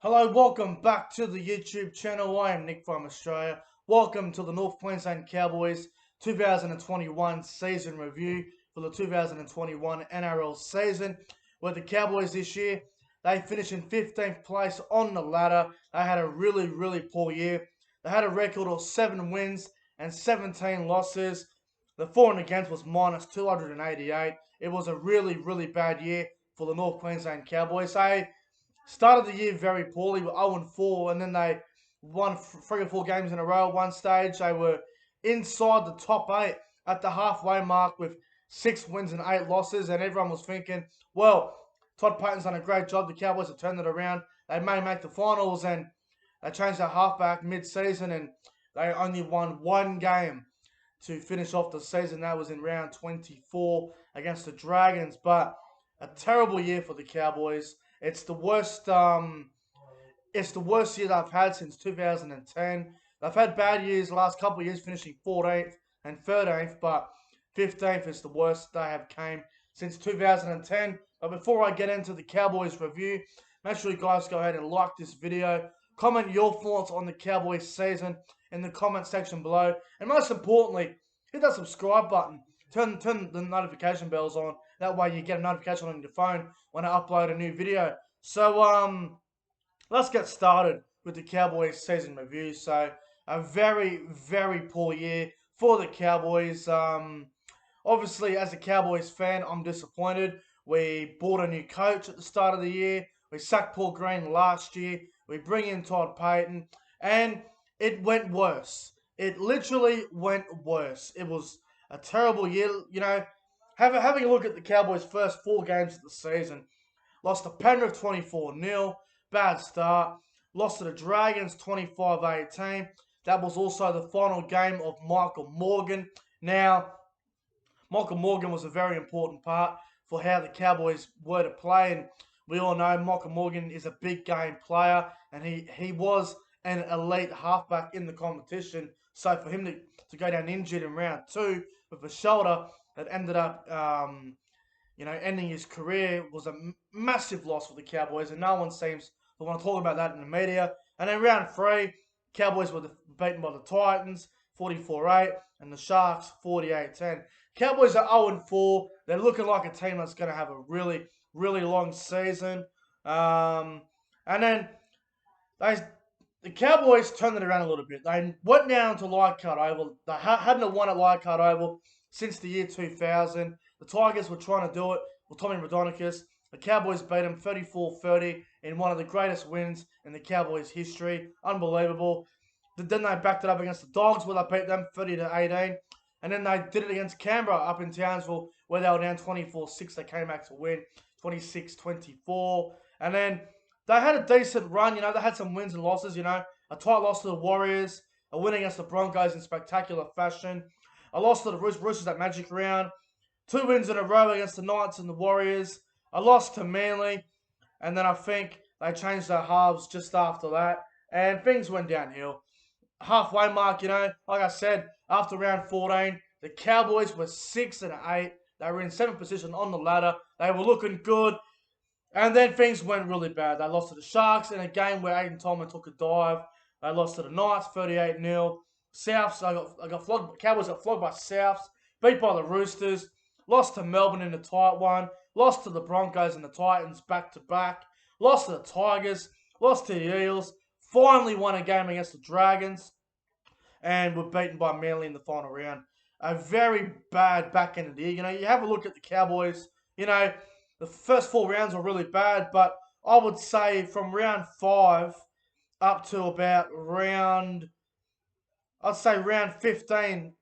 Hello, welcome back to the YouTube channel. I am Nick from Australia. Welcome to the North Queensland Cowboys 2021 season review for the 2021 NRL season. Where the Cowboys this year, they finished in 15th place on the ladder. They had a really poor year. They had a record of 7 wins and 17 losses. The for and against was minus 288. It was a really bad year for the North Queensland Cowboys. They started the year very poorly with 0-4, and then they won 3 or 4 games in a row. At one stage, they were inside the top 8 at the halfway mark with 6 wins and 8 losses, and everyone was thinking, well, Todd Payten's done a great job. The Cowboys have turned it around. They may make the finals, and they changed their halfback mid-season, and they only won 1 game to finish off the season. That was in round 24 against the Dragons, but a terrible year for the Cowboys. It's the worst. It's the worst year they've had since 2010. They've had bad years the last couple of years, finishing 14th and 13th, but 15th is the worst they have came since 2010. But before I get into the Cowboys review, make sure you guys go ahead and like this video. Comment your thoughts on the Cowboys season in the comment section below, and most importantly, hit that subscribe button. Turn the notification bells on. That way you get a notification on your phone when I upload a new video. So let's get started with the Cowboys season review. So a very poor year for the Cowboys. Obviously, as a Cowboys fan, I'm disappointed. We bought a new coach at the start of the year. We sacked Paul Green last year. We bring in Todd Payten, and it went worse. It literally went worse. It was a terrible year. You know, having a look at the Cowboys' first 4 games of the season. Lost to Penrith 24-0. Bad start. Lost to the Dragons 25-18. That was also the final game of Michael Morgan. Now, Michael Morgan was a very important part for how the Cowboys were to play. And we all know Michael Morgan is a big game player, and he was an elite halfback in the competition. So for him to go down injured in round 2 with a shoulder that ended up, ending his career was a massive loss for the Cowboys, and no one seems to want to talk about that in the media. And in round 3, Cowboys were beaten by the Titans 44-8 and the Sharks 48-10. Cowboys are 0-4. They're looking like a team that's going to have a really long season. And then the Cowboys turned it around a little bit. They went down to Leichhardt Oval. They hadn't won at Leichhardt Oval since the year 2000. The Tigers were trying to do it with Tommy Raudonikis. The Cowboys beat them 34-30 in one of the greatest wins in the Cowboys' history. Unbelievable. Then they backed it up against the Dogs, where they beat them 30-18. And then they did it against Canberra up in Townsville, where they were down 24-6. They came back to win 26-24. And then they had a decent run. You know, they had some wins and losses. You know, a tight loss to the Warriors, a win against the Broncos in spectacular fashion, a loss to the Roosters that magic round, 2 wins in a row against the Knights and the Warriors, a loss to Manly, and then I think they changed their halves just after that, and things went downhill. Halfway mark, you know, like I said, after round 14, the Cowboys were 6-8. They were in 7th position on the ladder. They were looking good. And then things went really bad. They lost to the Sharks in a game where Aiden Tolman took a dive. They lost to the Knights 38-0. Souths, I got flogged. Cowboys got flogged by Souths. Beat by the Roosters. Lost to Melbourne in a tight one. Lost to the Broncos and the Titans back to back. Lost to the Tigers. Lost to the Eels. Finally won a game against the Dragons. And were beaten by Manly in the final round. A very bad back end of the year. You know, you have a look at the Cowboys. You know, the first 4 rounds were really bad, but I would say from round 5 up to about round 15,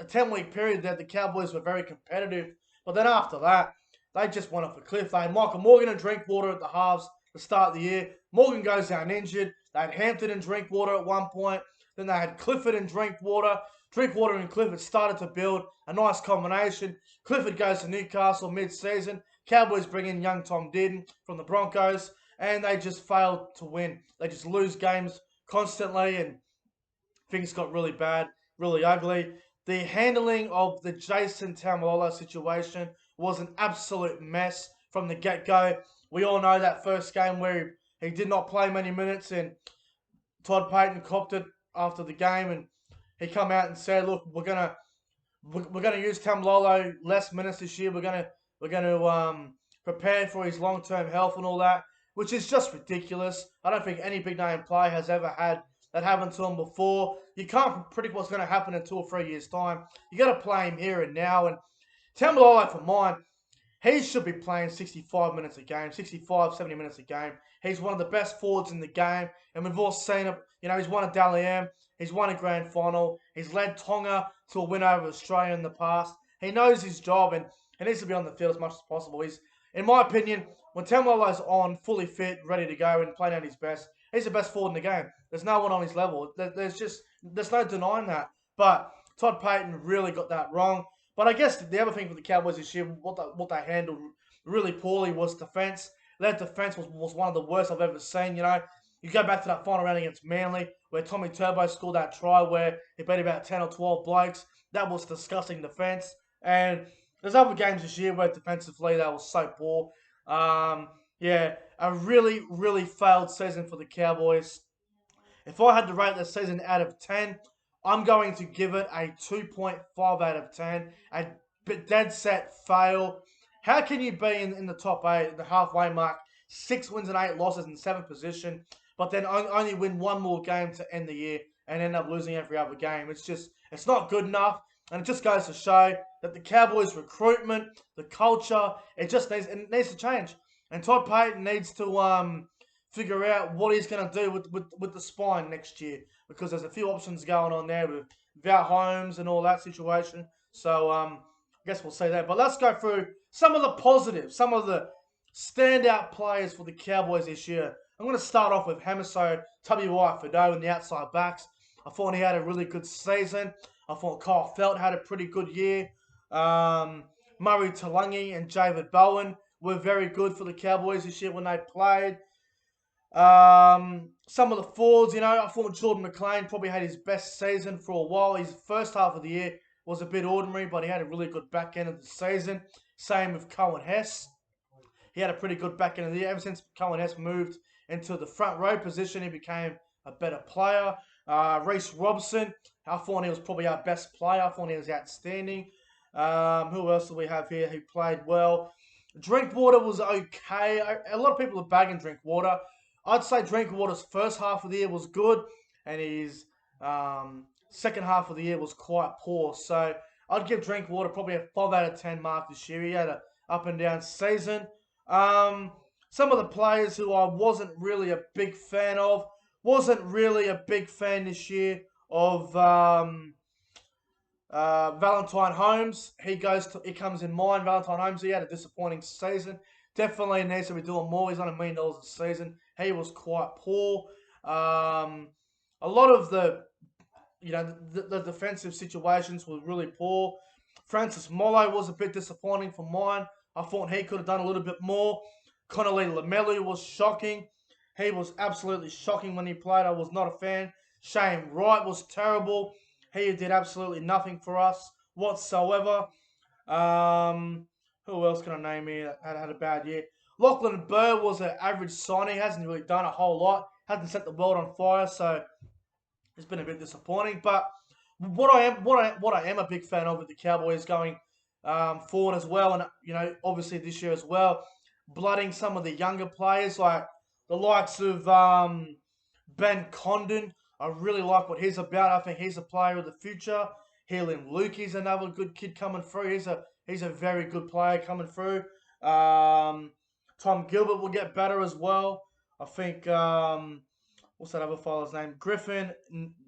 a 10-week period that the Cowboys were very competitive. But then after that, they just went off a cliff. They had Michael Morgan and Drinkwater at the halves to start the year. Morgan goes down injured. They had Hampton and Drinkwater at one point. Then they had Clifford and Drinkwater. Drinkwater and Clifford started to build a nice combination. Clifford goes to Newcastle mid-season. Cowboys bring in young Tom Dearden from the Broncos, and they just failed to win. They just lose games constantly, and things got really bad, really ugly. The handling of the Jason Taumalolo situation was an absolute mess from the get-go. We all know that first game where He did not play many minutes, and Todd Payten copped it after the game, and he come out and said, "Look, we're gonna use Taumalolo less minutes this year. We're gonna prepare for his long-term health and all that," which is just ridiculous. I don't think any big-name player has ever had that happen to him before. You can't predict what's going to happen in 2 or 3 years' time. You got to play him here and now. And Taumalolo, for mine, he should be playing 65 minutes a game, 65, 70 minutes a game. He's one of the best forwards in the game, and we've all seen it. You know, he's won a Dally M, he's won a grand final, he's led Tonga to a win over Australia in the past. He knows his job, and he needs to be on the field as much as possible. He's, in my opinion, when Taumalolo's on, fully fit, ready to go, and playing at his best, he's the best forward in the game. There's no one on his level. There's no denying that. But Todd Payten really got that wrong. But I guess the other thing for the Cowboys this year, what they handled really poorly was defense. Their defense was one of the worst I've ever seen. You know, you go back to that final round against Manly, where Tommy Turbo scored that try where he beat about 10 or 12 blokes. That was disgusting defense. And there's other games this year where defensively they were so poor. Yeah, a really, really failed season for the Cowboys. If I had to rate this season out of 10, I'm going to give it a 2.5 out of 10. A dead set fail. How can you be in the top 8, the halfway mark, 6 wins and 8 losses in 7th position, but then only win one more game to end the year and end up losing every other game? It's not good enough. And it just goes to show that the Cowboys' recruitment, the culture, it needs to change. And Todd Payten needs to figure out what he's going to do with the spine next year, because there's a few options going on there with Val Holmes and all that situation. So I guess we'll see that. But let's go through some of the positives, some of the standout players for the Cowboys this year. I'm going to start off with Hamiso Tabuai-Fidow in the outside backs. I thought he had a really good season. I thought Kyle Felt had a pretty good year. Murray Talangi and David Bowen were very good for the Cowboys this year when they played. Some of the forwards, you know, I thought Jordan McLean probably had his best season for a while. His first half of the year was a bit ordinary, but he had a really good back end of the season. Same with Cohen Hess. He had a pretty good back end of the year. Ever since Cohen Hess moved into the front row position, he became a better player. Reece Robson, I thought he was probably our best player. I thought he was outstanding. Who else do we have here who played well? Drinkwater was okay. A lot of people are bagging Drinkwater. I'd say Drinkwater's first half of the year was good, and his second half of the year was quite poor. So I'd give Drinkwater probably a 5 out of 10 mark this year. He had an up and down season. Some of the players who I wasn't really a big fan of, wasn't really a big fan this year of Valentine Holmes. He comes in mind. Valentine Holmes, he had a disappointing season. Definitely needs to be doing more. He's on $1 million a season. He was quite poor. A lot of the defensive situations were really poor. Francis Mollo was a bit disappointing for mine. I thought he could have done a little bit more. Connolly Lamelu was shocking. He was absolutely shocking when he played. I was not a fan. Shane Wright was terrible. He did absolutely nothing for us whatsoever. Who else can I name here that had a bad year? Lachlan Burr was an average signing. He hasn't really done a whole lot. Hasn't set the world on fire, so it's been a bit disappointing. But what I am a big fan of with the Cowboys going forward as well, and obviously this year as well, blooding some of the younger players like the likes of Ben Condon. I really like what he's about. I think he's a player of the future. Healing Lukey's another good kid coming through. He's a very good player coming through. Tom Gilbert will get better as well. I think what's that other fella's name? Griffin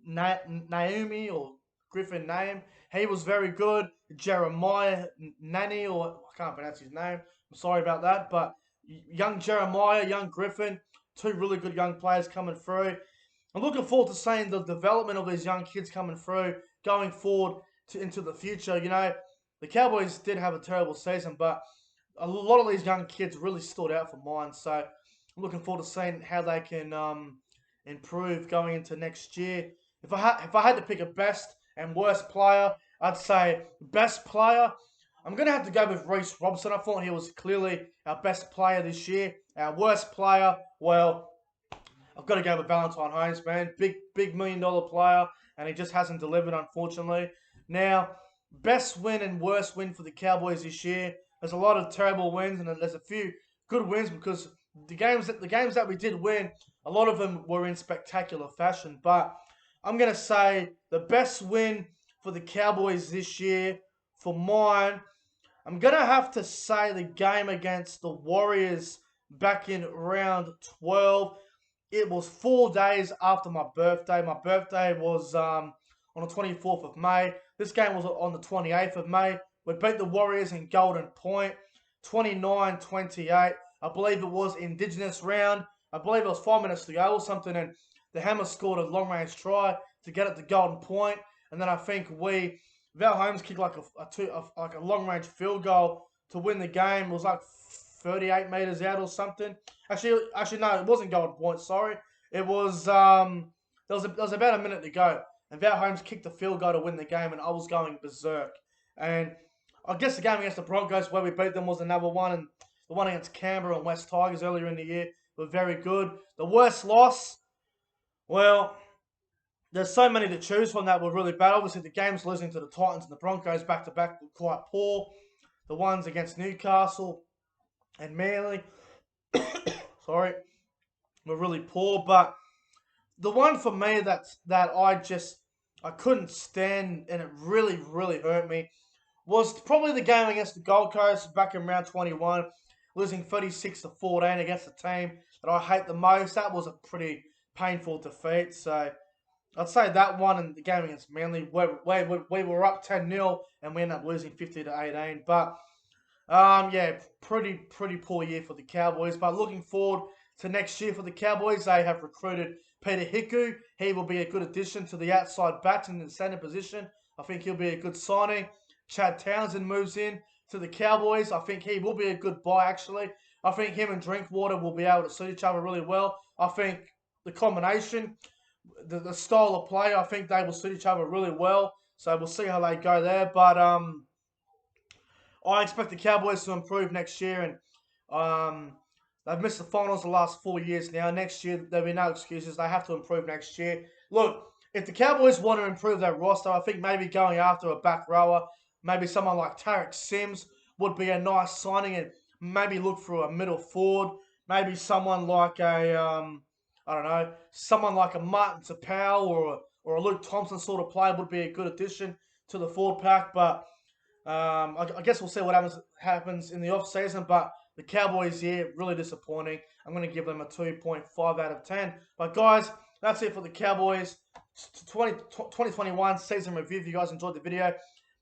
Naomi or Griffin Name. He was very good. Jeremiah Nani, or I can't pronounce his name. I'm sorry about that. But young Jeremiah, young Griffin, two really good young players coming through. I'm looking forward to seeing the development of these young kids coming through, going forward into the future. You know, the Cowboys did have a terrible season, but a lot of these young kids really stood out for mine. So I'm looking forward to seeing how they can improve going into next year. If I had to pick a best and worst player, I'd say best player. I'm going to have to go with Reece Robson. I thought he was clearly our best player this year. Our worst player, well, I've got to go with Valentine Holmes, man. Big $1 million player, and he just hasn't delivered, unfortunately. Now, best win and worst win for the Cowboys this year. There's a lot of terrible wins, and there's a few good wins because the games that we did win, a lot of them were in spectacular fashion. But I'm gonna say the best win for the Cowboys this year, for mine, I'm going to have to say the game against the Warriors back in round 12. It was 4 days after my birthday. My birthday was on the 24th of May. This game was on the 28th of May. We beat the Warriors in Golden Point, 29-28. I believe it was Indigenous round. I believe it was 5 minutes to go or something, and the Hammer scored a long-range try to get it to Golden Point. And then I think Val Holmes kicked like a long-range field goal to win the game. It was like 38 meters out or something. Actually, no, it wasn't Golden Point. Sorry, it was there was about a minute to go, and Val Holmes kicked the field goal to win the game, and I was going berserk. And I guess the game against the Broncos where we beat them was another one, and the one against Canberra and West Tigers earlier in the year were very good. The worst loss, well, there's so many to choose from that were really bad. Obviously, the games losing to the Titans and the Broncos back-to-back were quite poor. The ones against Newcastle and Manly, sorry, were really poor. But the one for me that I couldn't stand, and it really, really hurt me, was probably the game against the Gold Coast back in round 21, losing 36-14 against a team that I hate the most. That was a pretty painful defeat. So I'd say that one and the game against Manly, we were up 10-0 and we ended up losing 50-18. But yeah, pretty poor year for the Cowboys. But looking forward to next year for the Cowboys, they have recruited Peter Hiku. He will be a good addition to the outside backs in the center position. I think he'll be a good signing. Chad Townsend moves in to the Cowboys. I think he will be a good buy, actually. I think him and Drinkwater will be able to suit each other really well. I think the combination, the style of play, I think they will suit each other really well. So we'll see how they go there. But I expect the Cowboys to improve next year, and they've missed the finals the last 4 years now. Next year, there'll be no excuses. They have to improve next year. Look, if the Cowboys want to improve their roster, I think maybe going after a back rower, maybe someone like Tarek Sims would be a nice signing, and maybe look for a middle forward. Maybe someone like I don't know, someone like a Martin Tapau or a Luke Thompson sort of player would be a good addition to the forward pack. But I guess we'll see what happens in the off season. But the Cowboys here, really disappointing. I'm going to give them a 2.5 out of 10. But guys, that's it for the Cowboys 2021 season review. If you guys enjoyed the video,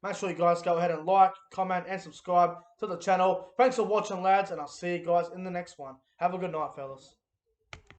make sure you guys go ahead and like, comment, and subscribe to the channel. Thanks for watching, lads, and I'll see you guys in the next one. Have a good night, fellas.